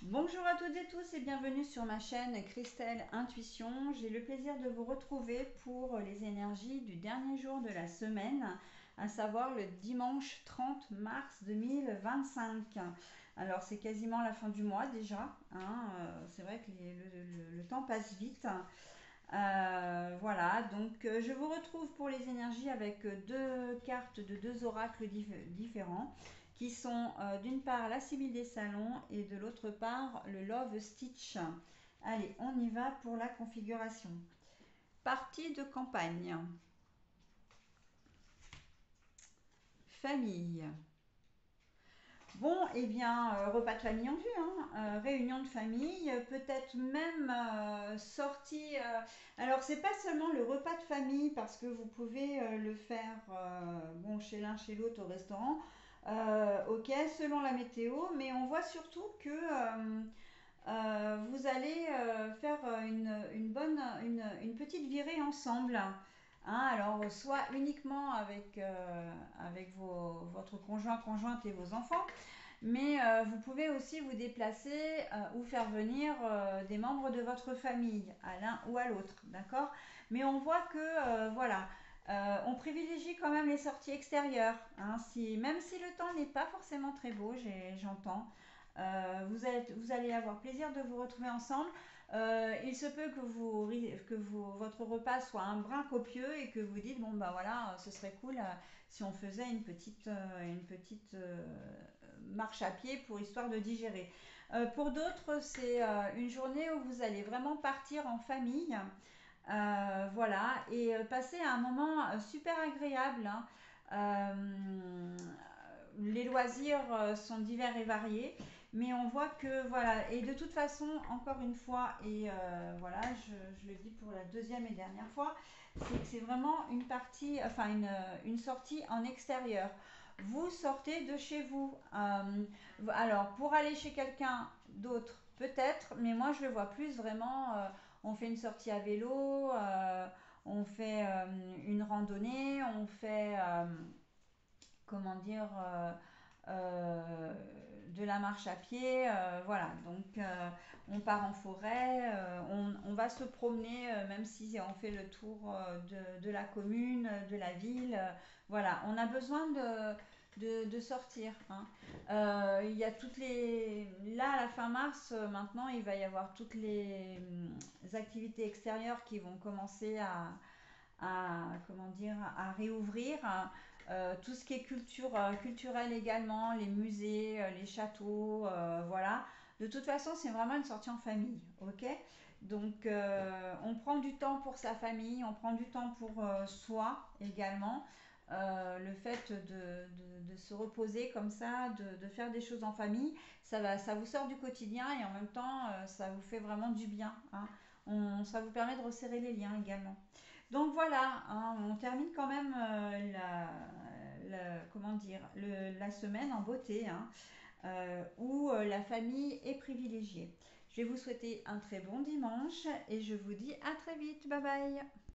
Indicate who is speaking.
Speaker 1: Bonjour à toutes et tous et bienvenue sur ma chaîne Christelle Intuition. J'ai le plaisir de vous retrouver pour les énergies du dernier jour de la semaine, à savoir le dimanche 30 mars 2025. Alors c'est quasiment la fin du mois déjà, hein, c'est vrai que le temps passe vite. Voilà, donc je vous retrouve pour les énergies avec deux cartes de deux oracles différents qui sont d'une part la Sibylle des Salons et de l'autre part le Love Stitch. Allez, on y va pour la configuration. Partie de campagne. Famille. Bon, eh bien, repas de famille en vue, hein, réunion de famille, peut-être même sortie. Alors, c'est pas seulement le repas de famille parce que vous pouvez le faire bon, chez l'un, chez l'autre au restaurant, ok, selon la météo, mais on voit surtout que vous allez faire une petite virée ensemble. Hein, alors, soit uniquement avec votre conjoint, conjointe et vos enfants, mais vous pouvez aussi vous déplacer ou faire venir des membres de votre famille, à l'un ou à l'autre, d'accord. Mais on voit que, voilà, on privilégie quand même les sorties extérieures, hein, même si le temps n'est pas forcément très beau, j'entends. Vous allez avoir plaisir de vous retrouver ensemble. Il se peut que votre repas soit un brin copieux et que vous dites, bon bah voilà, ce serait cool si on faisait une petite marche à pied pour histoire de digérer. Pour d'autres, c'est une journée où vous allez vraiment partir en famille. Voilà, et passer un moment super agréable, hein. Euh, les loisirs sont divers et variés, mais on voit que voilà, et de toute façon, encore une fois, et voilà, je le dis pour la deuxième et dernière fois, c'est que c'est vraiment une partie, enfin une sortie en extérieur. Vous sortez de chez vous. Alors, pour aller chez quelqu'un d'autre, peut-être, mais moi je le vois plus vraiment. On fait une sortie à vélo, on fait une randonnée, on fait, comment dire, de la marche à pied, voilà. Donc, on part en forêt, on va se promener, même si on fait le tour de la commune, de la ville. Voilà, on a besoin de sortir, hein. Il y a toutes les. Là, à la fin mars, maintenant, il va y avoir toutes les activités extérieures qui vont commencer comment dire, à réouvrir. Tout ce qui est culturel également, les musées, les châteaux, voilà. De toute façon, c'est vraiment une sortie en famille, ok. Donc, on prend du temps pour sa famille, on prend du temps pour soi également. Le fait de se reposer comme ça, de faire des choses en famille, ça vous sort du quotidien et en même temps, ça vous fait vraiment du bien, hein. Ça vous permet de resserrer les liens également. Donc voilà, hein, on termine quand même comment dire, la semaine en beauté, hein, où la famille est privilégiée. Je vais vous souhaiter un très bon dimanche et je vous dis à très vite. Bye bye.